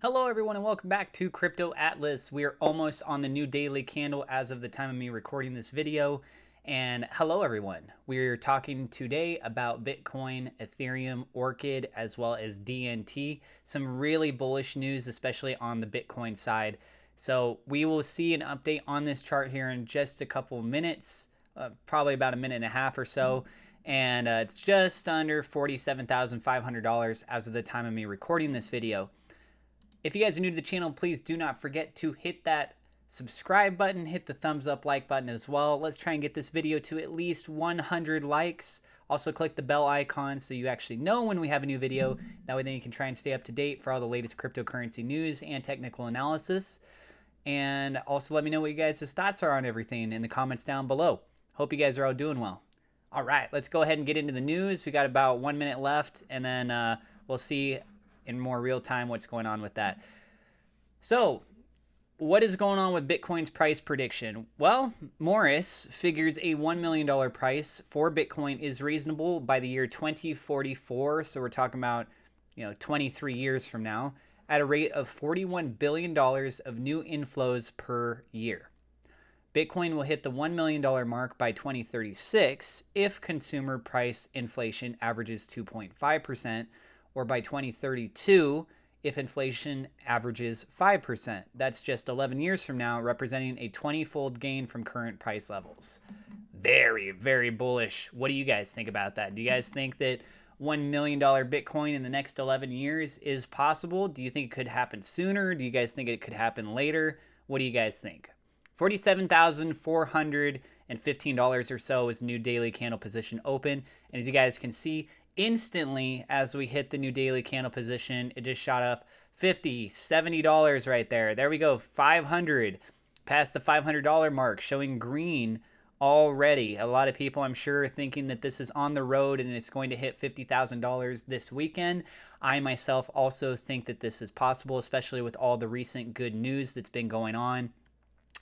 Hello everyone and welcome back to Crypto Atlas. We are almost on the new daily candle as of the time of me recording this video. And hello everyone. We're talking today about Bitcoin, Ethereum, Orchid, as well as DNT. Some really bullish news, especially on the Bitcoin side. So we will see an update on this chart here in just a couple of minutes, probably about a minute and a half or so. And it's just under $47,500 as of the time of me recording this video. If you guys are new to the channel, please do not forget to hit that subscribe button, hit the thumbs up like button as well. Let's try and get this video to at least 100 likes. Also click the bell icon so you actually know when we have a new video. That way then you can try and stay up to date for all the latest cryptocurrency news and technical analysis. And also let me know what you guys' thoughts are on everything in the comments down below. Hope you guys are all doing well. All right, let's go ahead and get into the news. We got about 1 minute left, and then we'll see in more real time what's going on with that. So what is going on with Bitcoin's price prediction? Well, Morris figures a $1 million price for Bitcoin is reasonable by the year 2044. So we're talking about 23 years from now, at a rate of $41 billion of new inflows per year. Bitcoin will hit the $1 million mark by 2036 if consumer price inflation averages 2.5%, or by 2032 if inflation averages 5%. That's just 11 years from now, representing a 20-fold gain from current price levels. Very, very bullish. What do you guys think about that? Do you guys think that $1 million Bitcoin in the next 11 years is possible? Do you think it could happen sooner? Do you guys think it could happen later? What do you guys think? $47,415 or so is new daily candle position open. And as you guys can see, instantly as we hit the new daily candle position, it just shot up $50, $70 right there. There we go, 500, past the $500 mark, showing green already. A lot of people, I'm sure, thinking that this is on the road and it's going to hit $50,000 this weekend. I myself also think that this is possible, especially with all the recent good news that's been going on.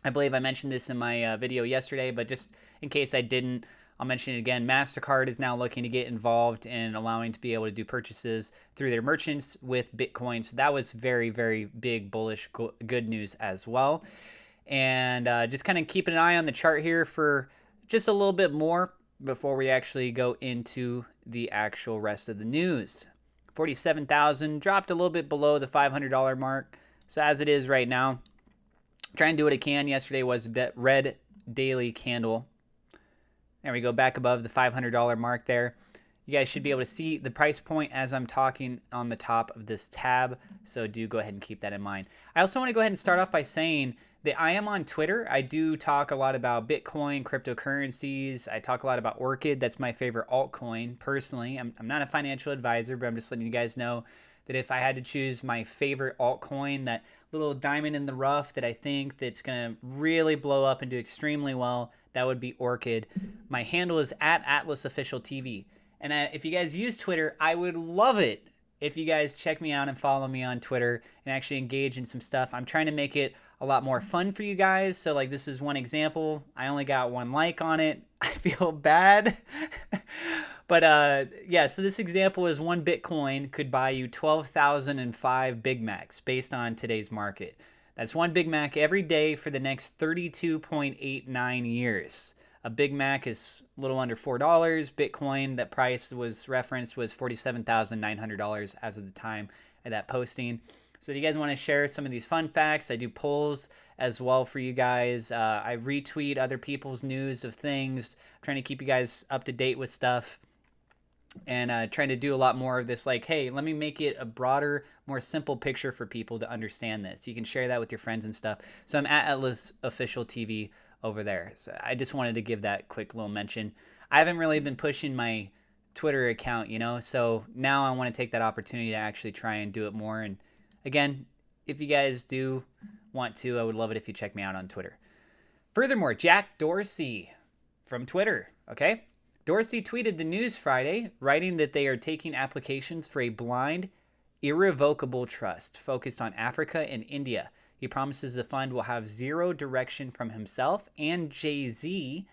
I believe I mentioned this in my video yesterday, but just in case I didn't, I'll mention it again. MasterCard is now looking to get involved in allowing to be able to do purchases through their merchants with Bitcoin. So that was very, very big, bullish, good news as well. And just kind of keeping an eye on the chart here for just a little bit more before we actually go into the actual rest of the news. 47,000 dropped a little bit below the $500 mark. So as it is right now, try and do what I can. Yesterday was a red daily candle. There we go, back above the $500 mark there. You guys should be able to see the price point as I'm talking on the top of this tab, so do go ahead and keep that in mind. I also want to go ahead and start off by saying that I am on Twitter. I do talk a lot about Bitcoin, cryptocurrencies. I talk a lot about Orchid. That's my favorite altcoin, personally. I'm not a financial advisor, but I'm just letting you guys know that if I had to choose my favorite altcoin, that little diamond in the rough that I think that's going to really blow up and do extremely well, that would be Orchid. My handle is @AtlasOfficialTV. And if you guys use Twitter, I would love it if you guys check me out and follow me on Twitter and actually engage in some stuff. I'm trying to make it a lot more fun for you guys. So like this is one example. I only got 1 like on it. I feel bad. But yeah, so this example is 1 Bitcoin could buy you 12,005 Big Macs based on today's market. That's 1 Big Mac every day for the next 32.89 years. A Big Mac is a little under $4. Bitcoin, that price was referenced, was $47,900 as of the time of that posting. So if you guys want to share some of these fun facts, I do polls as well for you guys. I retweet other people's news of things. I'm trying to keep you guys up to date with stuff. And trying to do a lot more of this, like, hey, let me make it a broader, more simple picture for people to understand this. You can share that with your friends and stuff. So I'm @AtlasOfficialTV over there. So I just wanted to give that quick little mention. I haven't really been pushing my Twitter account, so now I want to take that opportunity to actually try and do it more. And again, if you guys do want to, I would love it if you check me out on Twitter. Furthermore, Jack Dorsey from Twitter, okay? Dorsey tweeted the news Friday, writing that they are taking applications for a blind, irrevocable trust focused on Africa and India. He promises the fund will have zero direction from himself and Jay Z,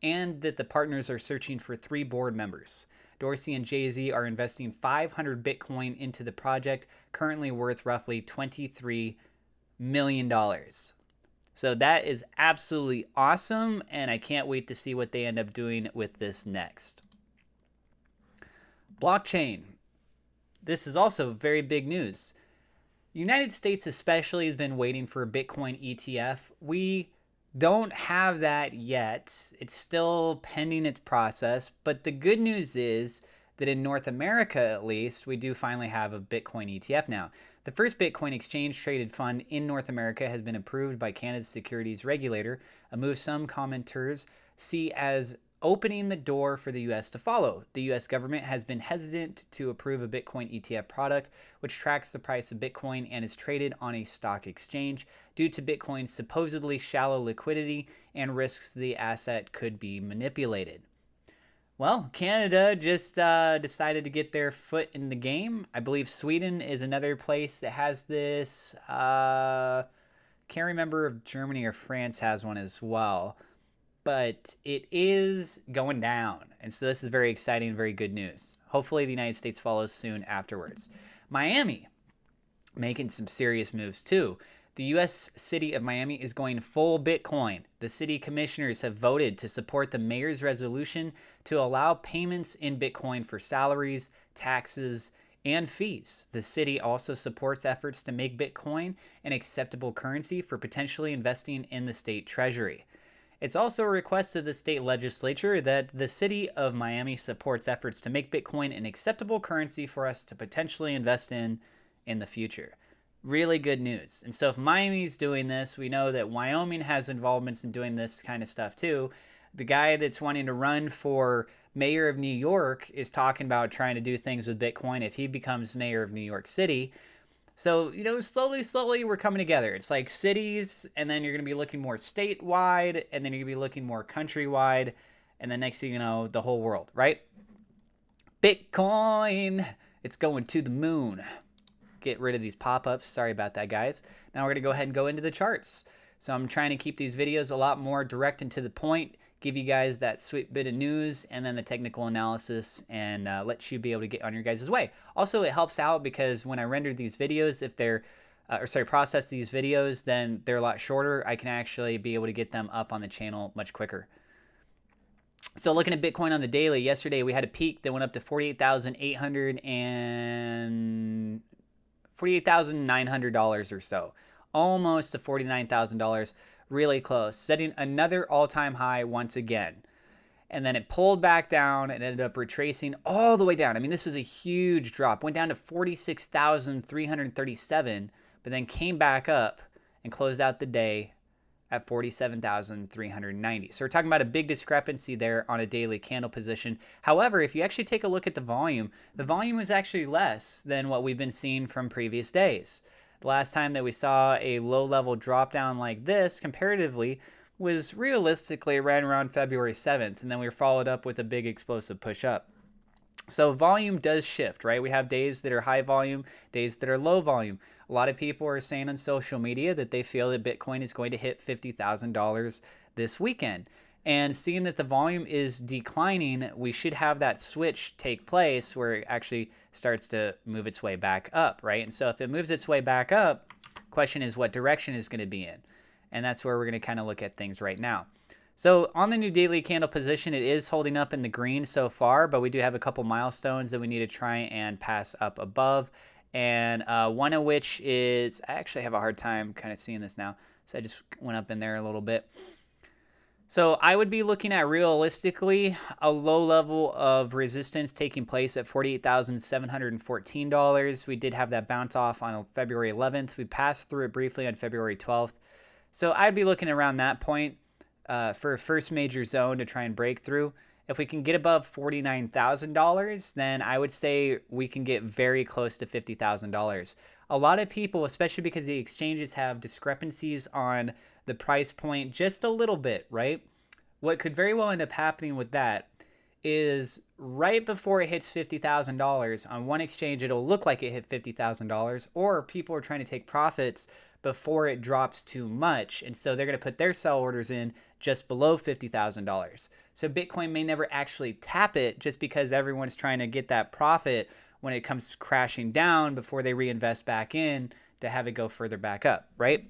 and that the partners are searching for 3 board members. Dorsey and Jay Z are investing 500 Bitcoin into the project, currently worth roughly $23 million. So that is absolutely awesome, and I can't wait to see what they end up doing with this next. Blockchain. This is also very big news. The United States especially has been waiting for a Bitcoin ETF. We don't have that yet. It's still pending its process, but the good news is that in North America, at least, we do finally have a Bitcoin ETF now. The first Bitcoin exchange traded fund in North America has been approved by Canada's securities regulator, a move some commenters see as opening the door for the U.S. to follow. The U.S. government has been hesitant to approve a Bitcoin ETF product, which tracks the price of Bitcoin and is traded on a stock exchange due to Bitcoin's supposedly shallow liquidity and risks the asset could be manipulated. Well, Canada just decided to get their foot in the game. I believe Sweden is another place that has this. Can't remember if Germany or France has one as well. But it is going down. And so this is very exciting, very good news. Hopefully the United States follows soon afterwards. Miami, making some serious moves too. The U.S. city of Miami is going full Bitcoin. The city commissioners have voted to support the mayor's resolution to allow payments in Bitcoin for salaries, taxes, and fees. The city also supports efforts to make Bitcoin an acceptable currency for potentially investing in the state treasury. It's also a request to the state legislature that the city of Miami supports efforts to make Bitcoin an acceptable currency for us to potentially invest in the future. Really good news. And so if Miami's doing this, we know that Wyoming has involvements in doing this kind of stuff too. The guy that's wanting to run for mayor of New York is talking about trying to do things with Bitcoin if he becomes mayor of New York City. So, slowly we're coming together. It's like cities, and then you're going to be looking more statewide, and then you're going to be looking more countrywide, and then next thing you know, the whole world, right? Bitcoin, it's going to the moon. Get rid of these pop-ups. Sorry about that, guys. Now we're going to go ahead and go into the charts. So I'm trying to keep these videos a lot more direct and to the point, give you guys that sweet bit of news and then the technical analysis, and let you be able to get on your guys' way. Also, it helps out because when I render these videos, if they're, process these videos, then they're a lot shorter. I can actually be able to get them up on the channel much quicker. So looking at Bitcoin on the daily, yesterday we had a peak that went up to $48,900 or so, almost to $49,000, really close, setting another all-time high once again. And then it pulled back down and ended up retracing all the way down. I mean, this is a huge drop. Went down to 46,337, but then came back up and closed out the day at 47,390. So we're talking about a big discrepancy there on a daily candle position. However, if you actually take a look at the volume was actually less than what we've been seeing from previous days. The last time that we saw a low-level drop down like this, comparatively, was realistically right around February 7th, and then we were followed up with a big explosive push up. So volume does shift, right? We have days that are high volume, days that are low volume. A lot of people are saying on social media that they feel that Bitcoin is going to hit $50,000 this weekend. And seeing that the volume is declining, we should have that switch take place where it actually starts to move its way back up, right? And so if it moves its way back up, question is what direction is going to be in. And that's where we're going to kind of look at things right now. So on the new daily candle position, it is holding up in the green so far, but we do have a couple milestones that we need to try and pass up above. And one of which is, I actually have a hard time kind of seeing this now. So I just went up in there a little bit. So I would be looking at realistically a low level of resistance taking place at $48,714. We did have that bounce off on February 11th. We passed through it briefly on February 12th. So I'd be looking around that point for a first major zone to try and break through. If we can get above $49,000, then I would say we can get very close to $50,000. A lot of people, especially because the exchanges have discrepancies on the price point just a little bit, right? What could very well end up happening with that is right before it hits $50,000 on one exchange, it'll look like it hit $50,000, or people are trying to take profits before it drops too much. And so they're going to put their sell orders in just below $50,000. So Bitcoin may never actually tap it just because everyone's trying to get that profit when it comes crashing down before they reinvest back in to have it go further back up, right?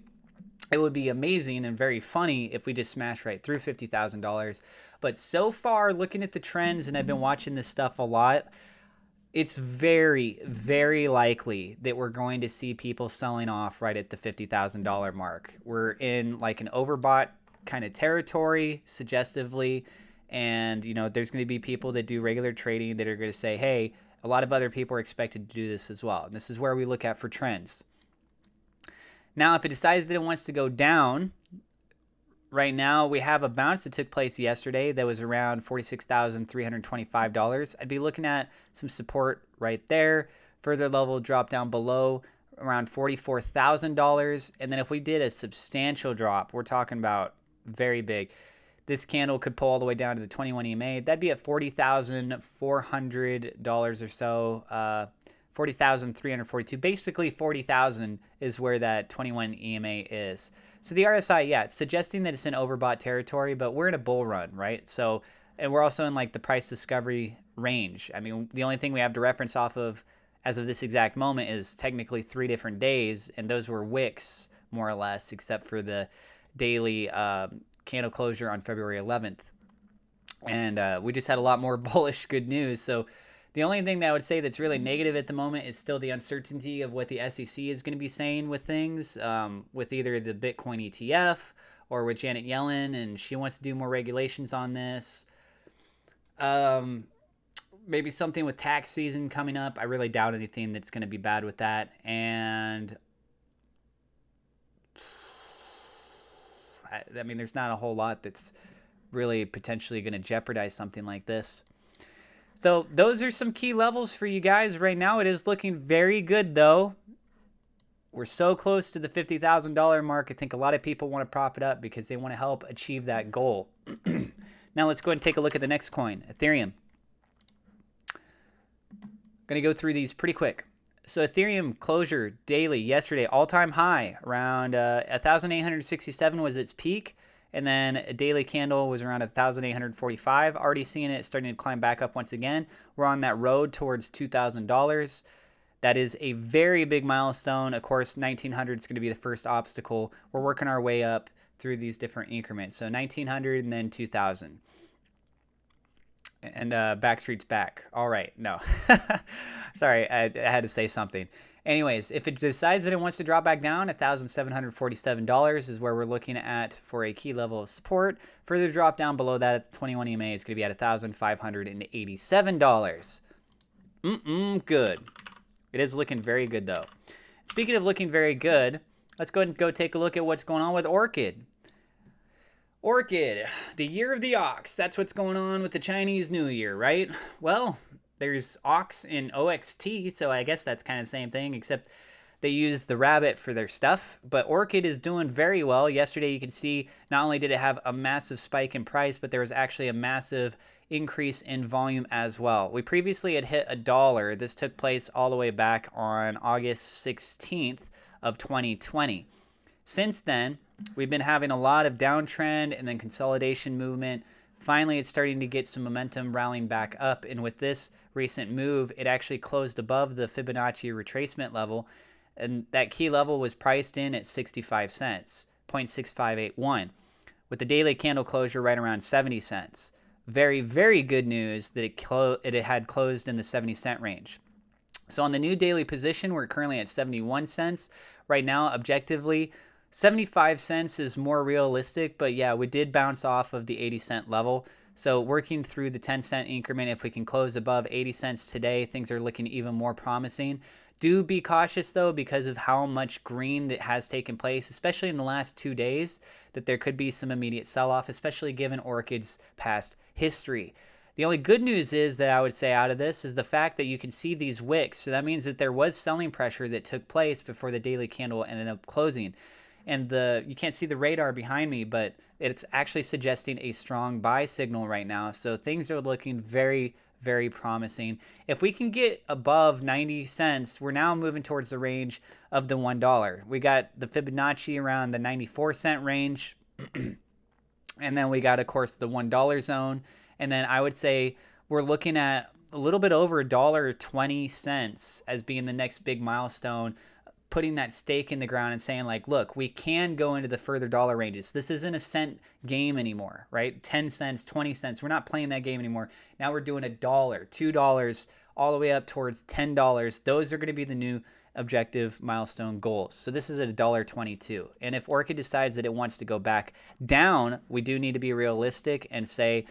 It would be amazing and very funny if we just smash right through $50,000. But so far, looking at the trends, and I've been watching this stuff a lot, it's very, very likely that we're going to see people selling off right at the $50,000 mark. We're in like an overbought kind of territory, suggestively. And, you know, there's going to be people that do regular trading that are going to say, hey, a lot of other people are expected to do this as well. And this is where we look at for trends. Now, if it decides that it wants to go down, right now we have a bounce that took place yesterday that was around $46,325. I'd be looking at some support right there. Further level drop down below around $44,000. And then if we did a substantial drop, we're talking about very big. This candle could pull all the way down to the 21 EMA. That'd be at $40,400 or so. 40,342. Basically, 40,000 is where that 21 EMA is. So the RSI, yeah, it's suggesting that it's in overbought territory, but we're in a bull run, right? So, and we're also in like the price discovery range. I mean, the only thing we have to reference off of as of this exact moment is technically 3 different days, and those were wicks, more or less, except for the daily candle closure on February 11th. And we just had a lot more bullish good news. So the only thing that I would say that's really negative at the moment is still the uncertainty of what the SEC is going to be saying with things, with either the Bitcoin ETF or with Janet Yellen, and she wants to do more regulations on this. Maybe something with tax season coming up. I really doubt anything that's going to be bad with that. And I mean, there's not a whole lot that's really potentially going to jeopardize something like this. So those are some key levels for you guys. Right now, it is looking very good, though. We're so close to the $50,000 mark. I think a lot of people want to prop it up because they want to help achieve that goal. Now let's go ahead and take a look at the next coin, Ethereum. Going to go through these pretty quick. So Ethereum closure daily yesterday, all-time high, around 1,867 was its peak. And then a daily candle was around 1,845. Already seeing it starting to climb back up once again. We're on that road towards $2,000. That is a very big milestone. Of course, 1,900 is going to be the first obstacle. We're working our way up through these different increments. So 1,900 and then 2,000. And Backstreet's back. All right. No. Sorry, I had to say something. Anyways, if it decides that it wants to drop back down, $1,747 is where we're looking at for a key level of support. Further drop down below that at the 21 EMA is going to be at $1,587. Good. It is looking very good, though. Speaking of looking very good, let's go ahead and go take a look at what's going on with Orchid. Orchid, the year of the ox. That's what's going on with the Chinese New Year, right? Well, there's ox in OXT, so I guess that's kind of the same thing, except they use the rabbit for their stuff. But Orchid is doing very well. Yesterday, you can see not only did it have a massive spike in price, but there was actually a massive increase in volume as well. We previously had hit $1. This took place all the way back on August 16th of 2020. Since then, we've been having a lot of downtrend and then consolidation movement. Finally, it's starting to get some momentum rallying back up. And with this recent move, it actually closed above the Fibonacci retracement level. And that key level was priced in at 65 cents, 0.6581, with the daily candle closure right around 70 cents. Very, very good news that it had closed in the 70-cent range. So on the new daily position, we're currently at 71 cents. Right now, objectively, 75 cents is more realistic, but yeah, we did bounce off of the 80-cent level. So working through the 10-cent increment, if we can close above 80 cents today, things are looking even more promising. Do be cautious, though, because of how much green that has taken place, especially in the last 2 days, that there could be some immediate sell-off, especially given Orchid's past history. The only good news is that I would say out of this is the fact that you can see these wicks. So that means that there was selling pressure that took place before the daily candle ended up closing. and you can't see the radar behind me, but it's actually suggesting a strong buy signal right now. So things are looking very, very promising. If we can get above 90 cents, we're now moving towards the range of the $1. We got the Fibonacci around the 94-cent range. And then we got, of course, the $1 zone. And then I would say we're looking at a little bit over $1.20 as being the next big milestone, putting that stake in the ground and saying, like, look, we can go into the further dollar ranges. This isn't a cent game anymore, right? 10 cents, 20 cents. We're not playing that game anymore. Now we're doing $1, $2, all the way up towards $10. Those are going to be the new objective milestone goals. So this is at $1.22. And if Orchid decides that it wants to go back down, we do need to be realistic and say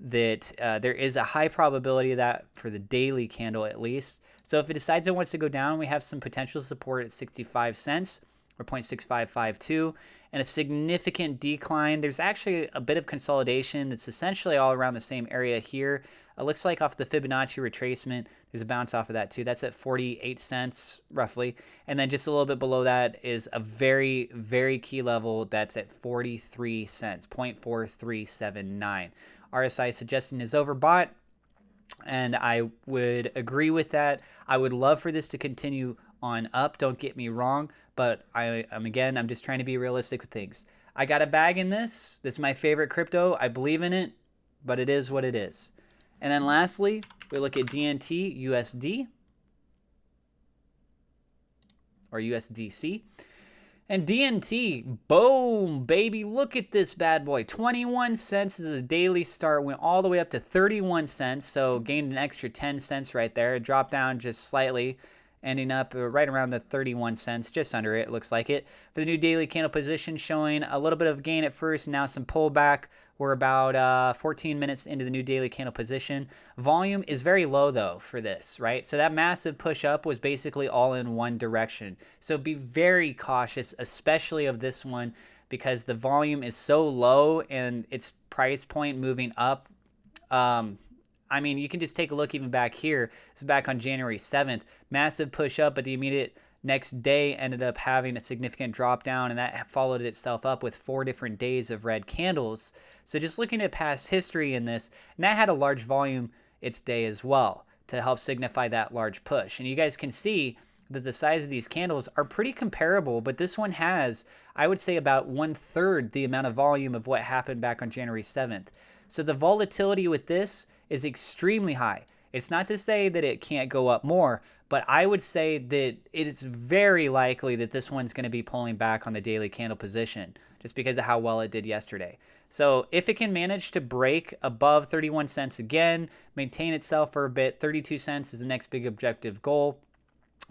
that there is a high probability of that for the daily candle at least. So if it decides it wants to go down, we have some potential support at 65 cents or 0.6552 and a significant decline. There's actually a bit of consolidation that's essentially all around the same area here. It looks like off the Fibonacci retracement, there's a bounce off of that too. That's at 48 cents roughly. And then just a little bit below that is a very, very key level that's at 43 cents, 0.4379. RSI suggesting is overbought, and I would agree with that. I would love for this to continue on up, don't get me wrong, but I'm just trying to be realistic with things. I got a bag in this. This is my favorite crypto. I believe in it, but it is what it is. And then lastly, we look at DNT USD or USDC. And DNT, boom, baby, look at this bad boy. 21 cents is a daily start, went all the way up to 31 cents, so gained an extra 10 cents right there. It dropped down just slightly, ending up right around the 31 cents, just under it, looks like it. For the new daily candle position, showing a little bit of gain at first, now some pullback. We're about 14 minutes into the new daily candle position. Volume is very low, though, for this, right? So that massive push up was basically all in one direction. So be very cautious, especially of this one, because the volume is so low and its price point moving up. I mean, you can just take a look even back here. This is back on January 7th. Massive push up, but the immediate next day ended up having a significant drop down, and that followed itself up with 4 different days of red candles. So just looking at past history in this, and that had a large volume its day as well to help signify that large push. And you guys can see that the size of these candles are pretty comparable, but this one has, I would say, about 1/3 the amount of volume of what happened back on January 7th. So the volatility with this is extremely high. It's not to say that it can't go up more, but I would say that it is very likely that this one's going to be pulling back on the daily candle position just because of how well it did yesterday. So if it can manage to break above 31 cents again, maintain itself for a bit, 32 cents is the next big objective goal.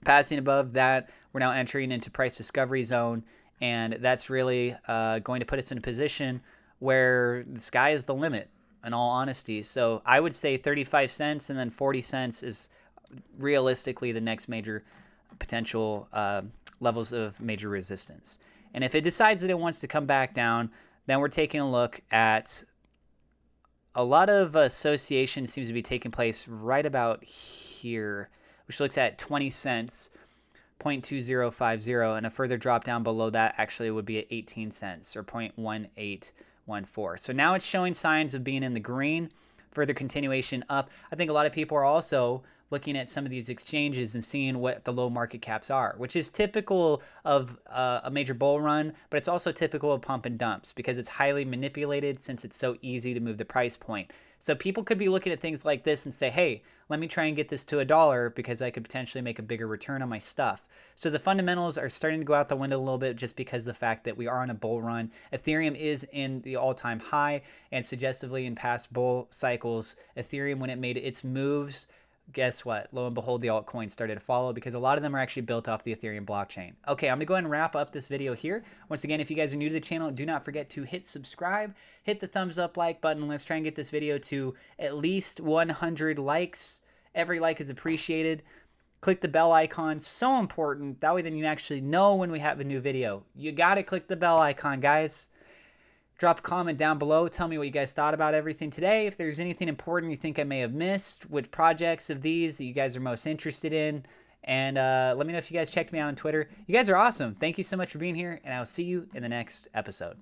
Passing above that, we're now entering into price discovery zone, and that's really going to put us in a position where the sky is the limit, in all honesty. So I would say 35 cents and then 40 cents is realistically the next major potential levels of major resistance. And if it decides that it wants to come back down, then we're taking a look at a lot of association seems to be taking place right about here, which looks at 20 cents, 0.2050, and a further drop down below that actually would be at 18 cents or 0.1814. So now it's showing signs of being in the green, further continuation up. I think a lot of people are also looking at some of these exchanges and seeing what the low market caps are, which is typical of a major bull run, but it's also typical of pump and dumps because it's highly manipulated since it's so easy to move the price point. So people could be looking at things like this and say, hey, let me try and get this to $1 because I could potentially make a bigger return on my stuff. So the fundamentals are starting to go out the window a little bit just because of the fact that we are on a bull run. Ethereum is in the all-time high, and suggestively in past bull cycles, Ethereum, when it made its moves, guess what? Lo and behold, the altcoins started to follow because a lot of them are actually built off the Ethereum blockchain. Okay, I'm going to go ahead and wrap up this video here. Once again, if you guys are new to the channel, do not forget to hit subscribe, hit the thumbs up like button. Let's try and get this video to at least 100 likes. Every like is appreciated. Click the bell icon, so important. That way then you actually know when we have a new video. You got to click the bell icon, guys. Drop a comment down below. Tell me what you guys thought about everything today. If there's anything important you think I may have missed, which projects of these that you guys are most interested in, And let me know if you guys checked me out on Twitter. You guys are awesome. Thank you so much for being here, and I will see you in the next episode.